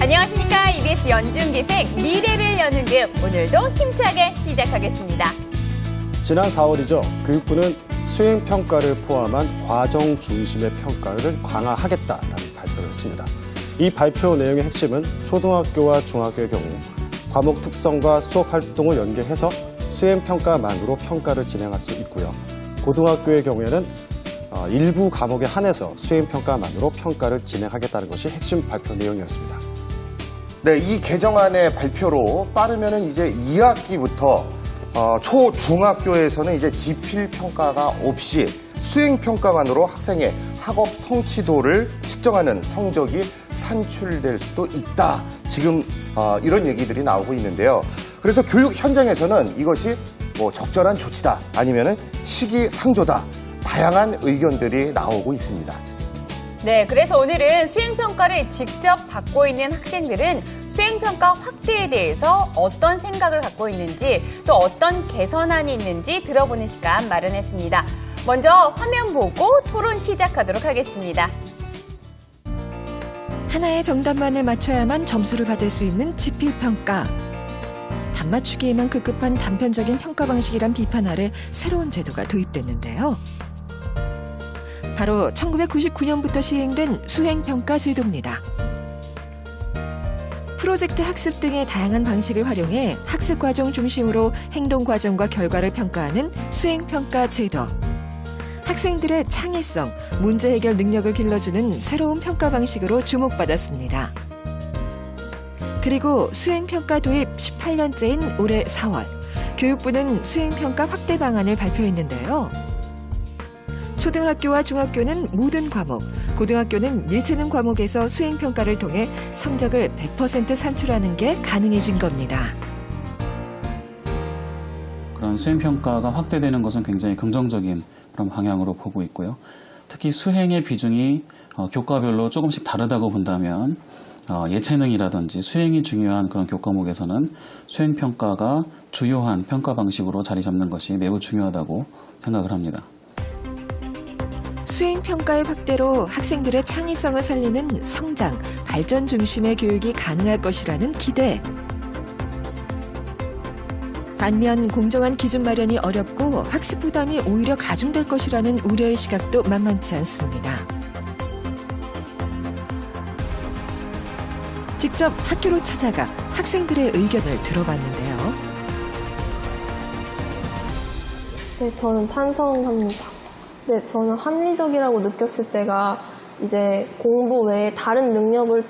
안녕하십니까. EBS 연중기획 미래를 여는 길, 오늘도 힘차게 시작하겠습니다. 지난 4월이죠. 교육부는 수행평가를 포함한 과정 중심의 평가를 강화하겠다라는 발표를 했습니다. 이 발표 내용의 핵심은 초등학교와 중학교의 경우 과목 특성과 수업 활동을 연계해서 수행평가만으로 평가를 진행할 수 있고요. 고등학교의 경우에는 일부 과목에 한해서 수행평가만으로 평가를 진행하겠다는 것이 핵심 발표 내용이었습니다. 네, 이 개정안의 발표로 빠르면은 이제 2학기부터 초, 중학교에서는 이제 지필 평가가 없이 수행 평가만으로 학생의 학업 성취도를 측정하는 성적이 산출될 수도 있다. 지금 이런 얘기들이 나오고 있는데요. 그래서 교육 현장에서는 이것이 뭐 적절한 조치다, 아니면은 시기상조다, 다양한 의견들이 나오고 있습니다. 네, 그래서 오늘은 수행평가를 직접 받고 있는 학생들은 수행평가 확대에 대해서 어떤 생각을 갖고 있는지, 또 어떤 개선안이 있는지 들어보는 시간 마련했습니다. 먼저 화면 보고 토론 시작하도록 하겠습니다. 하나의 정답만을 맞춰야만 점수를 받을 수 있는 지필평가. 답맞추기에만 급급한 단편적인 평가 방식이란 비판 아래 새로운 제도가 도입됐는데요. 바로 1999년부터 시행된 수행평가 제도입니다. 프로젝트 학습 등의 다양한 방식을 활용해 학습 과정 중심으로 행동 과정과 결과를 평가하는 수행평가 제도. 학생들의 창의성, 문제 해결 능력을 길러주는 새로운 평가 방식으로 주목받았습니다. 그리고 수행평가 도입 18년째인 올해 4월, 교육부는 수행평가 확대 방안을 발표했는데요. 초등학교와 중학교는 모든 과목, 고등학교는 예체능 과목에서 수행평가를 통해 성적을 100% 산출하는 게 가능해진 겁니다. 그런 수행평가가 확대되는 것은 굉장히 긍정적인 그런 방향으로 보고 있고요. 특히 수행의 비중이 교과별로 조금씩 다르다고 본다면 예체능이라든지 수행이 중요한 그런 교과목에서는 수행평가가 주요한 평가 방식으로 자리 잡는 것이 매우 중요하다고 생각을 합니다. 수행평가의 확대로 학생들의 창의성을 살리는 성장, 발전 중심의 교육이 가능할 것이라는 기대. 반면 공정한 기준 마련이 어렵고 학습 부담이 오히려 가중될 것이라는 우려의 시각도 만만치 않습니다. 직접 학교로 찾아가 학생들의 의견을 들어봤는데요. 네, 저는 찬성합니다. 네, 저는 합리적이라고 느꼈을 때가 이제 공부 외에 다른 능력으로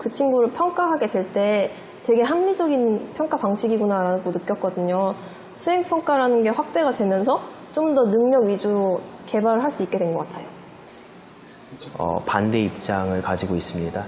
그 친구를 평가하게 될 때 되게 합리적인 평가 방식이구나라고 느꼈거든요. 수행평가라는 게 확대가 되면서 좀 더 능력 위주로 개발을 할 수 있게 된 것 같아요. 반대 입장을 가지고 있습니다.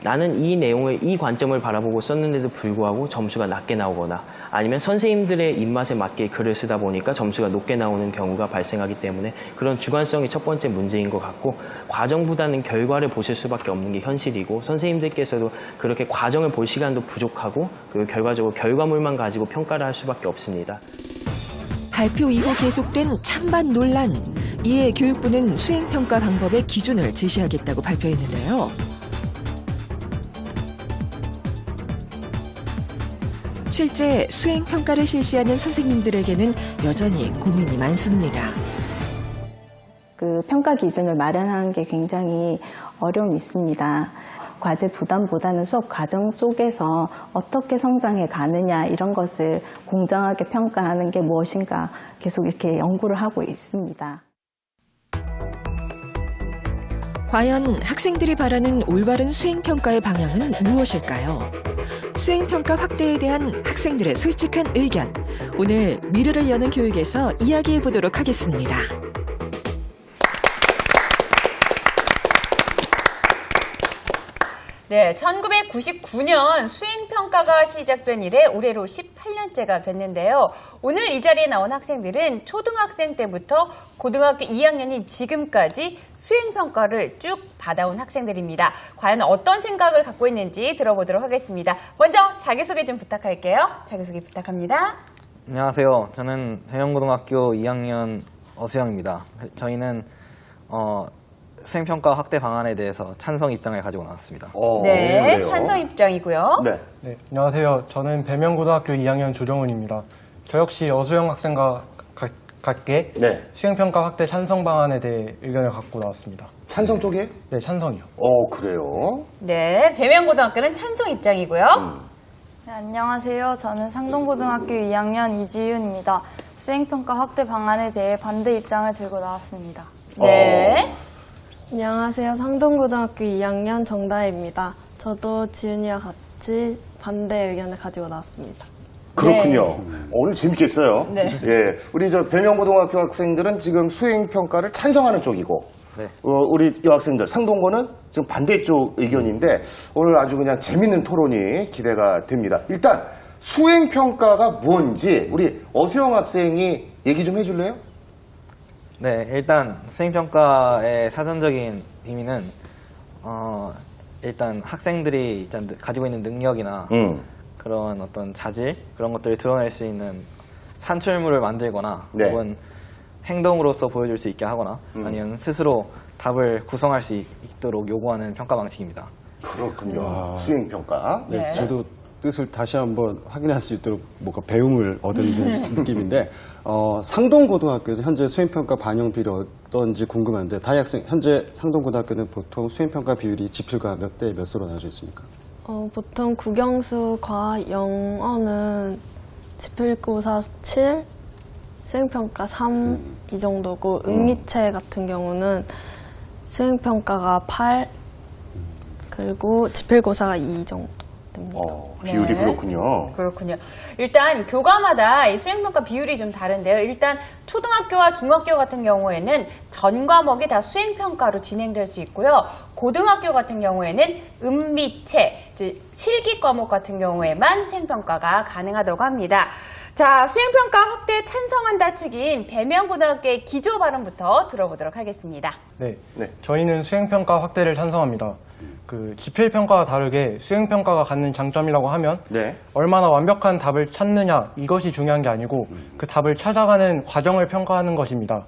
나는 이 내용을, 이 관점을 바라보고 썼는데도 불구하고 점수가 낮게 나오거나 아니면 선생님들의 입맛에 맞게 글을 쓰다 보니까 점수가 높게 나오는 경우가 발생하기 때문에 그런 주관성이 첫 번째 문제인 것 같고, 과정보다는 결과를 보실 수밖에 없는 게 현실이고 선생님들께서도 그렇게 과정을 볼 시간도 부족하고 결과적으로 결과물만 가지고 평가를 할 수밖에 없습니다. 발표 이후 계속된 찬반 논란. 이에 교육부는 수행평가 방법의 기준을 제시하겠다고 발표했는데요. 실제 수행평가를 실시하는 선생님들에게는 여전히 고민이 많습니다. 그 평가 기준을 마련하는 게 굉장히 어려움이 있습니다. 과제 부담보다는 수업 과정 속에서 어떻게 성장해 가느냐, 이런 것을 공정하게 평가하는 게 무엇인가 계속 이렇게 연구를 하고 있습니다. 과연 학생들이 바라는 올바른 수행평가의 방향은 무엇일까요? 수행평가 확대에 대한 학생들의 솔직한 의견. 오늘 미래를 여는 교육에서 이야기해 보도록 하겠습니다. 네, 1999년 수행평가가 시작된 이래 올해로 18년째가 됐는데요. 오늘 이 자리에 나온 학생들은 초등학생 때부터 고등학교 2학년인 지금까지 수행평가를 쭉 받아온 학생들입니다. 과연 어떤 생각을 갖고 있는지 들어보도록 하겠습니다. 먼저 자기소개 좀 부탁할게요. 자기소개 부탁합니다. 안녕하세요. 저는 대명고등학교 2학년 어수영입니다. 저희는 수행평가 확대 방안에 대해서 찬성 입장을 가지고 나왔습니다. 네, 그래요? 찬성 입장이고요. 네. 네, 안녕하세요. 저는 배명고등학교 2학년 조정훈입니다. 저 역시 어수영 학생과 같게 네. 수행평가 확대 찬성 방안에 대해 의견을 갖고 나왔습니다. 찬성 쪽에? 네, 찬성이요. 그래요. 네, 배명고등학교는 찬성 입장이고요. 네, 안녕하세요. 저는 상동고등학교 2학년 이지윤입니다. 수행평가 확대 방안에 대해 반대 입장을 들고 나왔습니다. 네. 안녕하세요. 상동고등학교 2학년 정다혜입니다. 저도 지윤이와 같이 반대 의견을 가지고 나왔습니다. 그렇군요. 오늘 재밌겠어요. 네. 예, 우리 저 배명고등학교 학생들은 지금 수행평가를 찬성하는 쪽이고, 네. 우리 여학생들 상동고는 지금 반대쪽 의견인데 오늘 아주 그냥 재밌는 토론이 기대가 됩니다. 일단 수행평가가 뭔지 우리 어수영 학생이 얘기 좀 해줄래요? 네, 일단 수행평가의 사전적인 의미는 일단 학생들이 일단 가지고 있는 능력이나 그런 어떤 자질 그런 것들을 드러낼 수 있는 산출물을 만들거나 네. 혹은 행동으로서 보여줄 수 있게 하거나 아니면 스스로 답을 구성할 수 있도록 요구하는 평가 방식입니다. 그렇군요. 수행평가. 네, 네. 저도 뜻을 다시 한번 확인할 수 있도록 뭔가 배움을 얻은 느낌인데 상동고등학교에서 현재 수행평가 반영 비율이 어떤지 궁금한데 다희 학생 현재 상동고등학교는 보통 수행평가 비율이 지필과 몇 대 몇으로 나눠져 있습니까? 보통 국영수, 과학, 영어는 지필고사 7, 수행평가 3 이 정도고 응미체 같은 경우는 수행평가가 8 그리고 지필고사가 2 정도 됩니다. 비율이 네. 그렇군요. 그렇군요. 일단 교과마다 이 수행평가 비율이 좀 다른데요. 일단 초등학교와 중학교 같은 경우에는 전 과목이 다 수행평가로 진행될 수 있고요. 고등학교 같은 경우에는 음미체, 즉 실기 과목 같은 경우에만 수행평가가 가능하다고 합니다. 자, 수행평가 확대 찬성한다 측인 배명고등학교의 기조 발언부터 들어보도록 하겠습니다. 네, 네. 저희는 수행평가 확대를 찬성합니다. 그 지필평가와 다르게 수행평가가 갖는 장점이라고 하면 네. 얼마나 완벽한 답을 찾느냐 이것이 중요한 게 아니고 그 답을 찾아가는 과정을 평가하는 것입니다.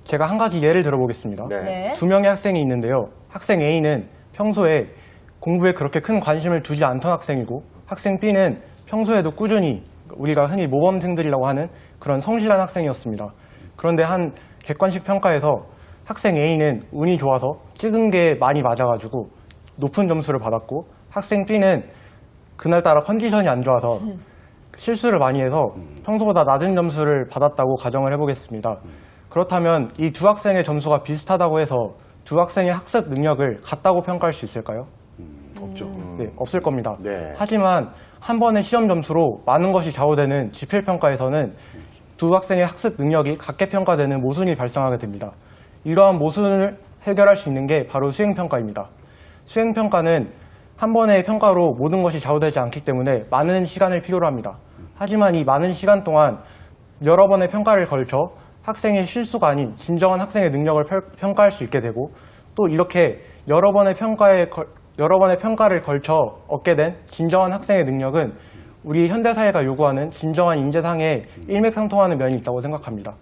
제가 한 가지 예를 들어보겠습니다. 네. 네. 두 명의 학생이 있는데요. 학생 A는 평소에 공부에 그렇게 큰 관심을 두지 않던 학생이고 학생 B는 평소에도 꾸준히 우리가 흔히 모범생들이라고 하는 그런 성실한 학생이었습니다. 그런데 한 객관식 평가에서 학생 A는 운이 좋아서 찍은 게 많이 맞아가지고 높은 점수를 받았고 학생 B는 그날따라 컨디션이 안 좋아서 실수를 많이 해서 평소보다 낮은 점수를 받았다고 가정을 해보겠습니다. 그렇다면 이 두 학생의 점수가 비슷하다고 해서 두 학생의 학습 능력을 같다고 평가할 수 있을까요? 없죠. 네, 없을 겁니다. 네. 하지만 한 번의 시험 점수로 많은 것이 좌우되는 지필평가에서는 두 학생의 학습 능력이 같게 평가되는 모순이 발생하게 됩니다. 이러한 모순을 해결할 수 있는 게 바로 수행평가입니다. 수행평가는 한 번의 평가로 모든 것이 좌우되지 않기 때문에 많은 시간을 필요로 합니다. 하지만 이 많은 시간 동안 여러 번의 평가를 걸쳐 학생의 실수가 아닌 진정한 학생의 능력을 평가할 수 있게 되고 또 이렇게 여러 번의 평가를 걸쳐 얻게 된 진정한 학생의 능력은 우리 현대사회가 요구하는 진정한 인재상에 일맥상통하는 면이 있다고 생각합니다.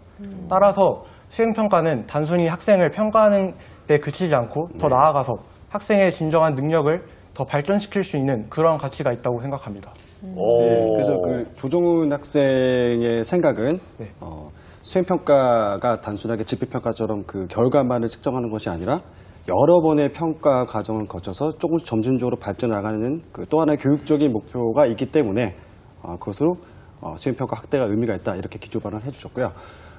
따라서 수행평가는 단순히 학생을 평가하는 데 그치지 않고 더 나아가서 학생의 진정한 능력을 더 발전시킬 수 있는 그런 가치가 있다고 생각합니다. 네, 그래서 그 조정훈 학생의 생각은 수행평가가 단순하게 지필평가처럼 그 결과만을 측정하는 것이 아니라 여러 번의 평가 과정을 거쳐서 조금씩 점진적으로 발전나가는 그 또 하나의 교육적인 목표가 있기 때문에 그것으로 수행평가 확대가 의미가 있다 이렇게 기조 발언을 해주셨고요.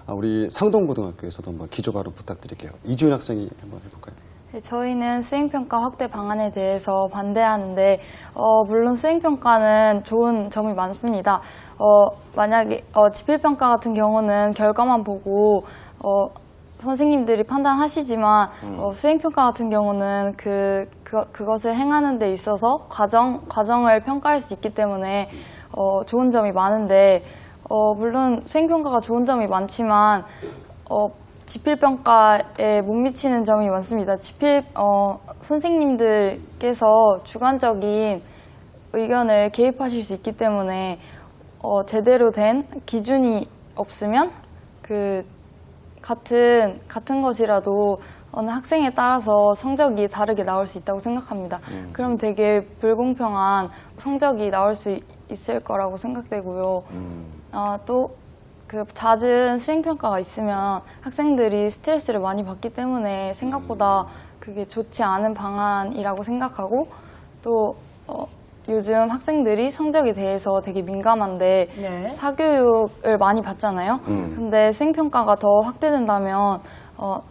우리 상동고등학교에서도 한번 기조 발언 부탁드릴게요. 이주인 학생이 한번 해볼까요? 네, 저희는 수행평가 확대 방안에 대해서 반대하는데 물론 수행평가는 좋은 점이 많습니다. 만약에 지필평가 같은 경우는 결과만 보고 선생님들이 판단하시지만 수행평가 같은 경우는 그것을 행하는 데 있어서 과정을 평가할 수 있기 때문에 좋은 점이 많은데 물론 수행평가가 좋은 점이 많지만 지필평가에 못 미치는 점이 많습니다. 선생님들께서 주관적인 의견을 개입하실 수 있기 때문에 제대로 된 기준이 없으면 그 같은 것이라도 어느 학생에 따라서 성적이 다르게 나올 수 있다고 생각합니다. 그럼 되게 불공평한 성적이 나올 수 있을 거라고 생각되고요. 또 그 잦은 수행평가가 있으면 학생들이 스트레스를 많이 받기 때문에 생각보다 그게 좋지 않은 방안이라고 생각하고 또 요즘 학생들이 성적에 대해서 되게 민감한데 네. 사교육을 많이 받잖아요. 근데 수행평가가 더 확대된다면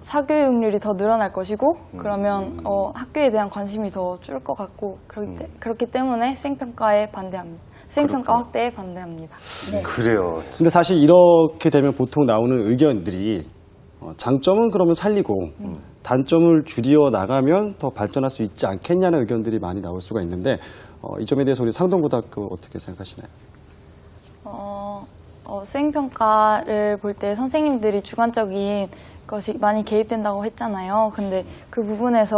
사교육률이 더 늘어날 것이고 그러면 학교에 대한 관심이 더 줄 것 같고 그렇기 때문에 수행평가에 반대합니다. 수행평가 확대에 반대합니다. 네. 그래요. 근데 사실 이렇게 되면 보통 나오는 의견들이 장점은 그러면 살리고 단점을 줄여 나가면 더 발전할 수 있지 않겠냐는 의견들이 많이 나올 수가 있는데 이 점에 대해서 우리 상동고등학교 어떻게 생각하시나요? 수행평가를 볼 때 선생님들이 주관적인 것이 많이 개입된다고 했잖아요. 근데 그 부분에서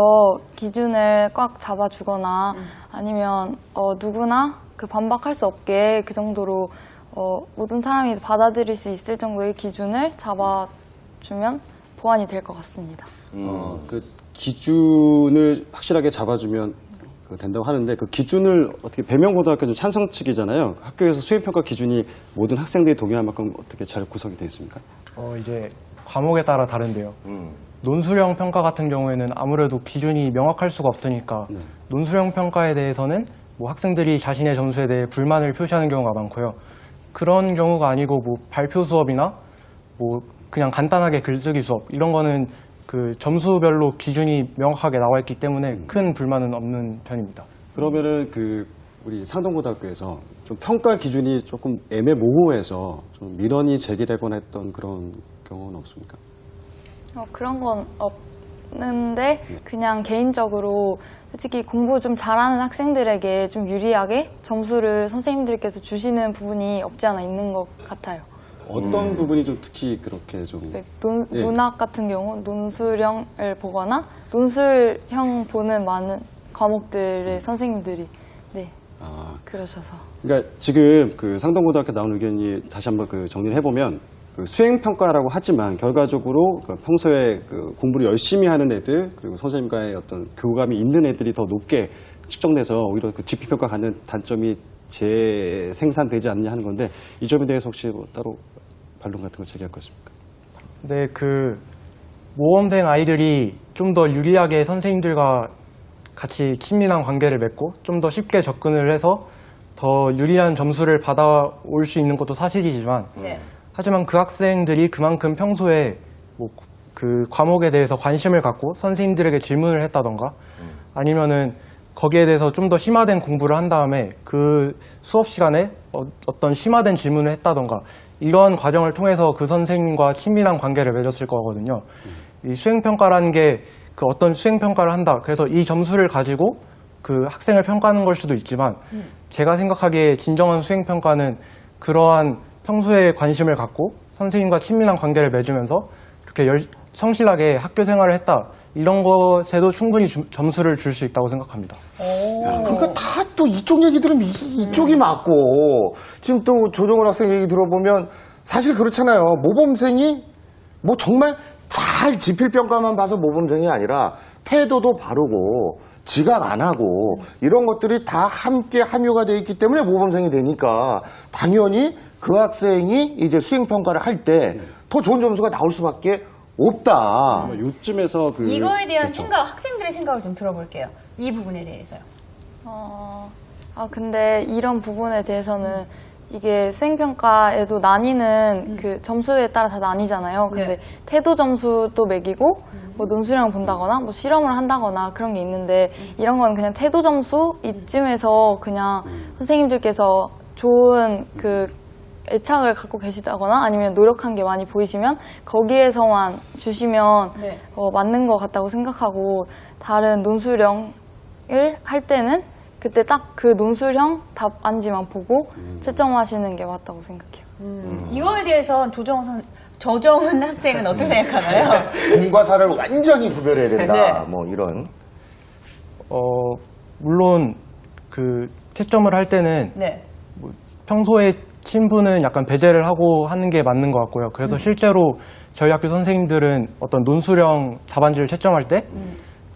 기준을 꽉 잡아주거나 아니면 누구나 그 반박할 수 없게 그 정도로 모든 사람이 받아들일 수 있을 정도의 기준을 잡아주면 보완이 될 것 같습니다. 그 기준을 확실하게 잡아주면 된다고 하는데 그 기준을 어떻게 배명고등학교 찬성 측이잖아요. 학교에서 수행평가 기준이 모든 학생들이 동의할 만큼 어떻게 잘 구성이 되어 있습니까? 이제 과목에 따라 다른데요. 논술형 평가 같은 경우에는 아무래도 기준이 명확할 수가 없으니까 논술형 평가에 대해서는 뭐 학생들이 자신의 점수에 대해 불만을 표시하는 경우가 많고요. 그런 경우가 아니고 뭐 발표 수업이나 뭐 그냥 간단하게 글쓰기 수업 이런 거는 그 점수별로 기준이 명확하게 나와 있기 때문에 큰 불만은 없는 편입니다. 그러면은 그 우리 상동고등학교에서 좀 평가 기준이 조금 애매모호해서 좀 민원이 제기되거나 했던 그런 경우는 없습니까? 그런 건 없는데 그냥 개인적으로 솔직히 공부 좀 잘하는 학생들에게 좀 유리하게 점수를 선생님들께서 주시는 부분이 없지 않아 있는 것 같아요. 어떤 부분이 좀 특히 그렇게 좀 예. 문학 같은 경우 논술형을 보거나 논술형 보는 많은 과목들의 선생님들이 그러셔서. 그러니까 지금 그 상동고등학교 나온 의견이 다시 한번 그 정리를 해보면 그 수행평가라고 하지만 결과적으로 그 평소에 그 공부를 열심히 하는 애들 그리고 선생님과의 어떤 교감이 있는 애들이 더 높게 측정돼서 오히려 그 지필평가 갖는 단점이 재생산되지 않느냐 하는 건데 이 점에 대해서 혹시 뭐 따로 반론 같은 거 제기할 거 있습니까? 네, 그 모범생 아이들이 좀 더 유리하게 선생님들과 같이 친밀한 관계를 맺고 좀 더 쉽게 접근을 해서 더 유리한 점수를 받아올 수 있는 것도 사실이지만 네. 하지만 그 학생들이 그만큼 평소에 뭐 그 과목에 대해서 관심을 갖고 선생님들에게 질문을 했다던가 아니면은 거기에 대해서 좀 더 심화된 공부를 한 다음에 그 수업 시간에 어떤 심화된 질문을 했다던가 이러한 과정을 통해서 그 선생님과 친밀한 관계를 맺었을 거거든요. 이 수행평가라는 게 그 어떤 수행평가를 한다. 그래서 이 점수를 가지고 그 학생을 평가하는 걸 수도 있지만 제가 생각하기에 진정한 수행평가는 그러한 평소에 관심을 갖고 선생님과 친밀한 관계를 맺으면서 이렇게 성실하게 학교 생활을 했다. 이런 것에도 충분히 점수를 줄 수 있다고 생각합니다. 그러니까 다 또 이쪽 얘기 들으면 이쪽이 맞고 지금 또 조정훈 학생 얘기 들어보면 사실 그렇잖아요. 모범생이 뭐 정말 잘 지필평가만 봐서 모범생이 아니라 태도도 바르고 지각 안 하고 이런 것들이 다 함께 함유가 되어 있기 때문에 모범생이 되니까 당연히 그 학생이 이제 수행평가를 할 때 더 좋은 점수가 나올 수밖에 없다. 요쯤에서 그 이거에 대한 그렇죠. 생각, 학생들의 생각을 좀 들어볼게요. 이 부분에 대해서요. 근데 이런 부분에 대해서는 이게 수행평가에도 나뉘는 그 점수에 따라 다 나뉘잖아요. 근데 네. 태도 점수도 매기고 뭐 논술형을 본다거나 뭐 실험을 한다거나 그런 게 있는데 이런 건 그냥 태도 점수 이쯤에서 그냥 선생님들께서 좋은 그 애착을 갖고 계시다거나 아니면 노력한 게 많이 보이시면 거기에서만 주시면 네. 맞는 것 같다고 생각하고 다른 논술형을 할 때는 그때 딱 그 논술형 답안지만 보고 채점하시는 게 맞다고 생각해요. 이거에 대해서 조정은 학생은 어떻게 생각하나요? 공과 사를 완전히 구별해야 된다. 네. 뭐 이런. 물론 그 채점을 할 때는 네. 평소에 친분은 약간 배제를 하고 하는 게 맞는 것 같고요. 그래서 실제로 저희 학교 선생님들은 어떤 논술형 답안지를 채점할 때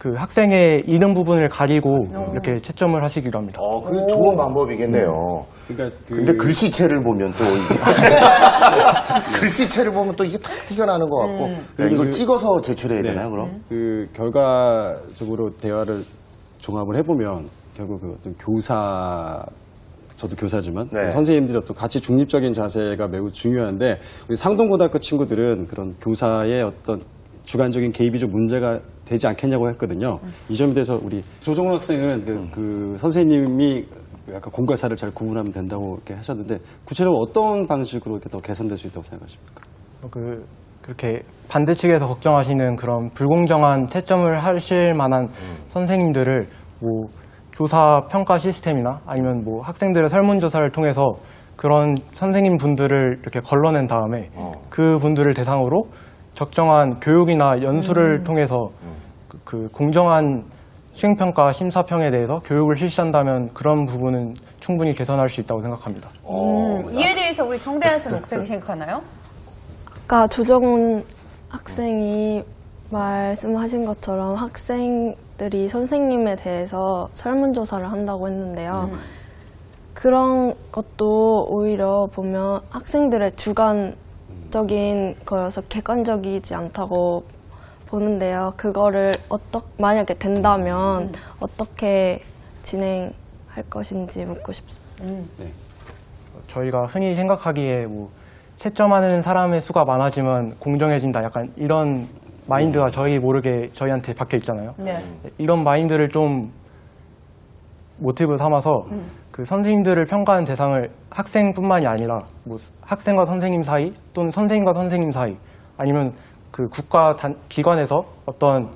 그 학생의 이름 부분을 가리고 이렇게 채점을 하시기로 합니다. 그게 좋은 방법이겠네요. 그러니까 근데 글씨체를 보면 또 이게 글씨체를 보면 또 이게 탁 튀어나오는 것 같고 이걸 찍어서 제출해야 되나요, 그럼? 그 결과적으로 대화를 종합을 해보면 결국 그 어떤 저도 교사지만 네. 선생님들이 어떤 같이 중립적인 자세가 매우 중요한데 우리 상동고등학교 친구들은 그런 교사의 어떤 주관적인 개입이 좀 문제가 되지 않겠냐고 했거든요. 이 점에 대해서 우리 조정훈 학생은 그 선생님이 약간 공과 사를 잘 구분하면 된다고 이렇게 하셨는데 구체적으로 어떤 방식으로 이렇게 더 개선될 수 있다고 생각하십니까? 그렇게 반대 측에서 걱정하시는 그런 불공정한 채점을 하실 만한 선생님들을 뭐 교사 평가 시스템이나 아니면 뭐 학생들의 설문조사를 통해서 그런 선생님 분들을 이렇게 걸러낸 다음에 그 분들을 대상으로 적정한 교육이나 연수를 통해서 그 공정한 수행평가 심사평에 대해서 교육을 실시한다면 그런 부분은 충분히 개선할 수 있다고 생각합니다. 이에 대해서 우리 정대한 목사님 생각하나요? 아까 조정훈 학생이 말씀하신 것처럼 학생들이 선생님에 대해서 설문조사를 한다고 했는데요. 그런 것도 오히려 보면 학생들의 주관적인 거여서 객관적이지 않다고 보는데요. 그거를 만약에 된다면 어떻게 진행할 것인지 묻고 싶습니다. 저희가 흔히 생각하기에 뭐 채점하는 사람의 수가 많아지면 공정해진다 약간 이런 마인드가 저희 모르게 저희한테 박혀 있잖아요. 네. 이런 마인드를 좀 모티브 삼아서 그 선생님들을 평가하는 대상을 학생뿐만이 아니라 뭐 학생과 선생님 사이 또는 선생님과 선생님 사이 아니면 그 국가 기관에서 어떤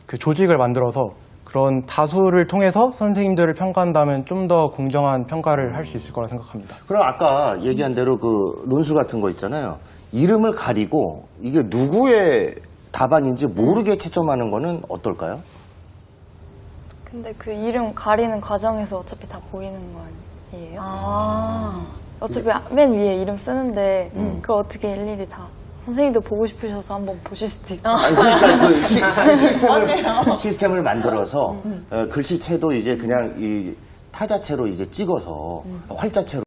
그 조직을 만들어서 그런 다수를 통해서 선생님들을 평가한다면 좀 더 공정한 평가를 할 수 있을 거라 생각합니다. 그럼 아까 얘기한 대로 그 논술 같은 거 있잖아요. 이름을 가리고 이게 누구의 답안인지 모르게 채점하는 거는 어떨까요? 근데 그 이름 가리는 과정에서 어차피 다 보이는 거 아니에요? 어차피 맨 위에 이름 쓰는데 그걸 어떻게 일일이 다 선생님도 보고 싶으셔서 한번 보실 수도 있고. 아니, 그러니까 그 시스템을 만들어서 글씨체도 이제 그냥 이 타자체로 이제 찍어서 활자체로